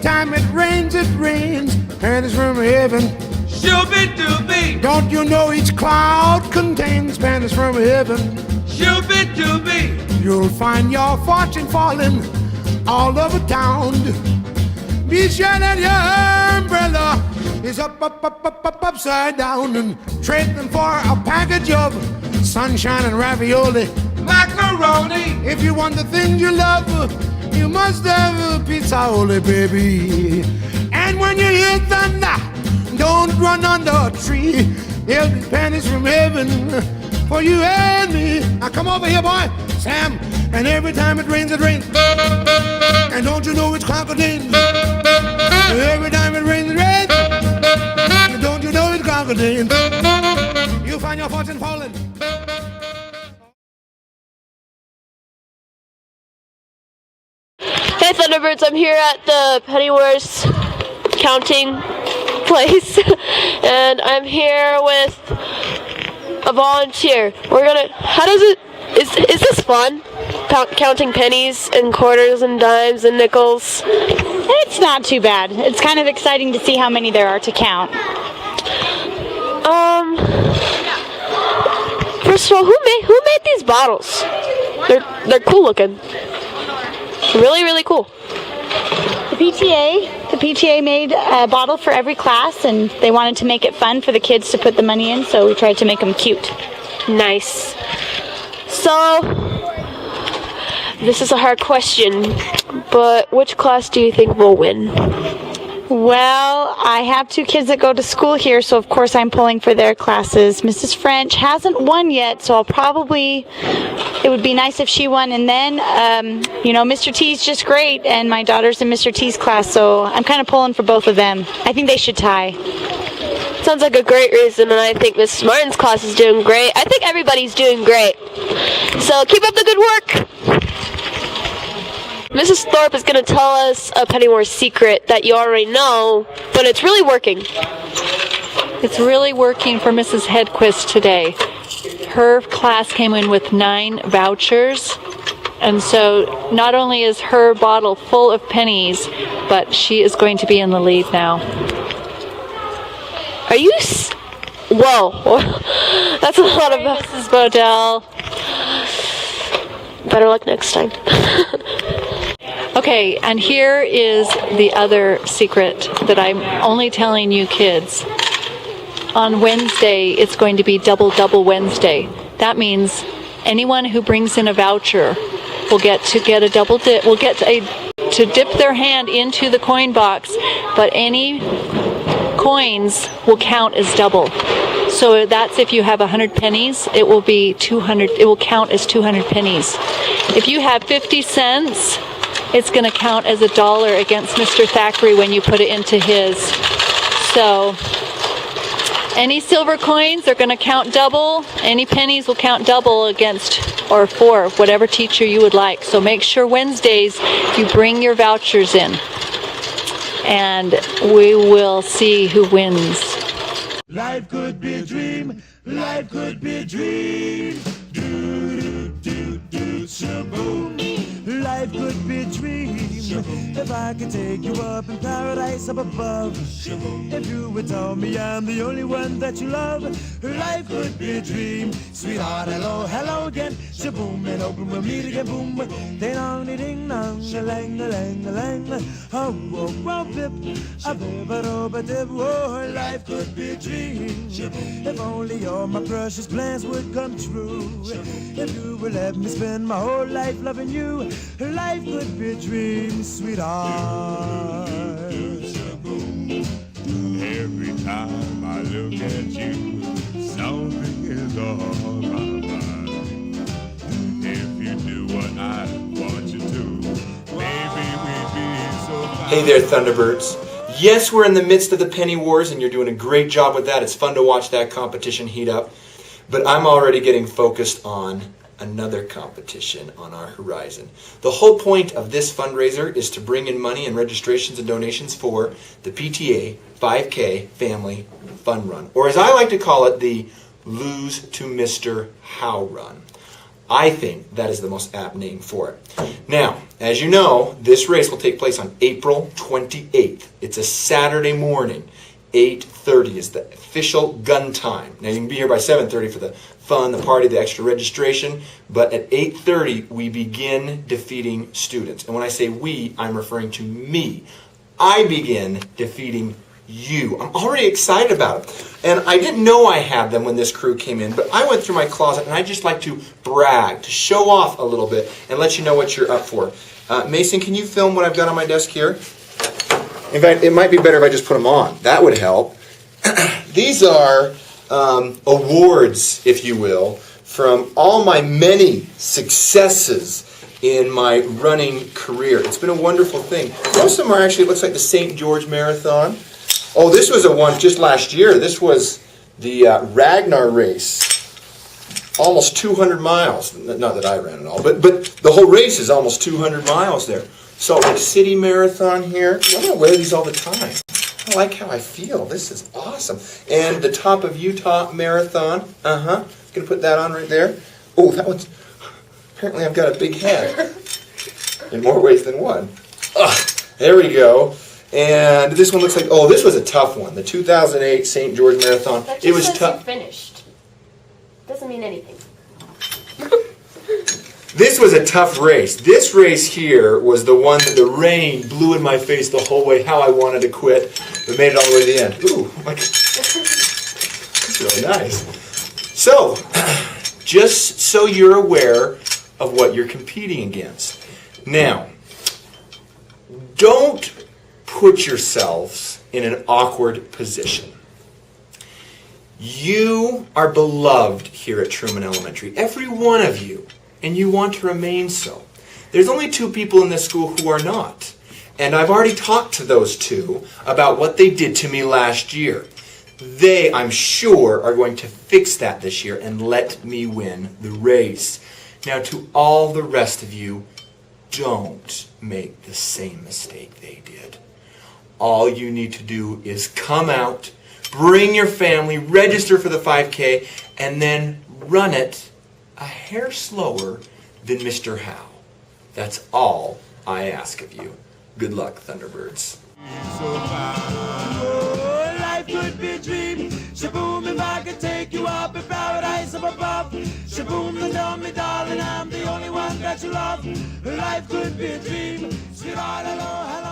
time it rains, pennies from heaven. Shooby-dooby, Don't you know each cloud contains pennies from heaven? shooby-dooby, You'll find your fortune falling all over town. Be sure that your umbrella is upside down, and trade them for a package of sunshine and ravioli. macaroni, If you want the things you love, you must have a pizza-oli, baby. And when you hear thunder, don't run under a tree. There'll be pennies from heaven for you and me. Now come over here, boy, Sam. And every time it rains, and don't you know it's crocodile? Every time it rains, and don't you know it's crocodile? You find your fortune falling. Hey Thunderbirds, I'm here at the Pennyworth counting place, and I'm here with a volunteer. Is this fun? Counting pennies and quarters and dimes and nickels? It's not too bad. It's kind of exciting to see how many there are to count. First of all, who made these bottles? They're cool looking. Really, really cool. The PTA made a bottle for every class, and they wanted to make it fun for the kids to put the money in, so we tried to make them cute. Nice. So, this is a hard question, but which class do you think will win? Well, I have two kids that go to school here, so of course I'm pulling for their classes. Mrs. French hasn't won yet, so it would be nice if she won. And then, Mr. T's just great, and my daughter's in Mr. T's class, so I'm kind of pulling for both of them. I think they should tie. Sounds like a great reason, and I think Mrs. Martin's class is doing great. I think everybody's doing great. So keep up the good work. Mrs. Thorpe is going to tell us a Pennyworth secret that you already know, but it's really working. It's really working for Mrs. Hedquist today. Her class came in with 9 vouchers, and so not only is her bottle full of pennies, but she is going to be in the lead now. Are you... Whoa. That's a lot of... Mrs. Bodell. Better luck next time. Okay, and here is the other secret that I'm only telling you kids. On Wednesday, it's going to be Double Wednesday. That means anyone who brings in a voucher will get to get a double dip, to dip their hand into the coin box, but any coins will count as double. So that's if you have 100 pennies, it will be 200, it will count as 200 pennies. If you have 50 cents, it's going to count as $1 against Mr. Thackeray when you put it into his. So any silver coins are going to count double. Any pennies will count double against, or for whatever teacher you would like. So make sure Wednesdays you bring your vouchers in, and we will see who wins. Life could be a dream. Life could be a dream. Do, do, do, do, shaboom. Life could be a dream. If I could take you up in paradise up above. If you would tell me I'm the only one that you love. Life could be a dream. Sweetheart, hello, hello again. Shaboom, and open we'll meet again. Boom, ding dong, ding dong, a lang, a lang, a lang. Oh, oh, oh, pip, a bip, a dip. Oh, life could be a dream. If only all my precious plans would come true. If you would let me spend my whole life loving you. Life could be a dream, sweetheart. Every time I look at you, something is on my mind. If you do what I want you to, maybe we'd be so fine. Hey there, Thunderbirds. Yes, we're in the midst of the Penny Wars, and you're doing a great job with that. It's fun to watch that competition heat up. But I'm already getting focused on another competition on our horizon. The whole point of this fundraiser is to bring in money and registrations and donations for the PTA 5K Family Fun Run, or as I like to call it, the Lose to Mr. How Run. I think that is the most apt name for it. Now, as you know, this race will take place on April 28th. It's a Saturday morning. 8:30 is the official gun time. Now, you can be here by 7:30 for the fun, the party, the extra registration, but at 8:30 we begin defeating students. And when I say we, I'm referring to me. I begin defeating you. I'm already excited about it. And I didn't know I had them when this crew came in, but I went through my closet and I just like to brag, to show off a little bit and let you know what you're up for. Mason, can you film what I've got on my desk here? In fact, it might be better if I just put them on. That would help. These are awards, if you will, from all my many successes in my running career. It's been a wonderful thing. Most of them are actually, it looks like the St. George Marathon. Oh, this was a one just last year. This was the Ragnar race. Almost 200 miles. Not that I ran it all, but the whole race is almost 200 miles there. Salt Lake City Marathon here. I'm going to wear these all the time. I like how I feel. This is awesome. And the Top of Utah Marathon. Going to put that on right there. Oh, that one's... Apparently I've got a big head. In more ways than one. There we go. And this one looks like... Oh, this was a tough one. The 2008 St. George Marathon. That just it was says tough. you finished. Doesn't mean anything. This was a tough race. This race here was the one that the rain blew in my face the whole way, how I wanted to quit, but made it all the way to the end. Ooh, my God. That's really nice. So, just so you're aware of what you're competing against. Now, don't put yourselves in an awkward position. You are beloved here at Truman Elementary, every one of you. And you want to remain so. There's only 2 people in this school who are not. And I've already talked to those 2 about what they did to me last year. They, I'm sure, are going to fix that this year and let me win the race. Now, to all the rest of you, don't make the same mistake they did. All you need to do is come out, bring your family, register for the 5K, and then run it a hair slower than Mr. Howe. That's all I ask of you. Good luck, Thunderbirds. Oh, life could be a dream. Shaboom, if I could take you up in paradise up above. Shaboom, then tell me, darling, I'm the only one that you love. Life could be a dream. Sweetheart, hello, hello.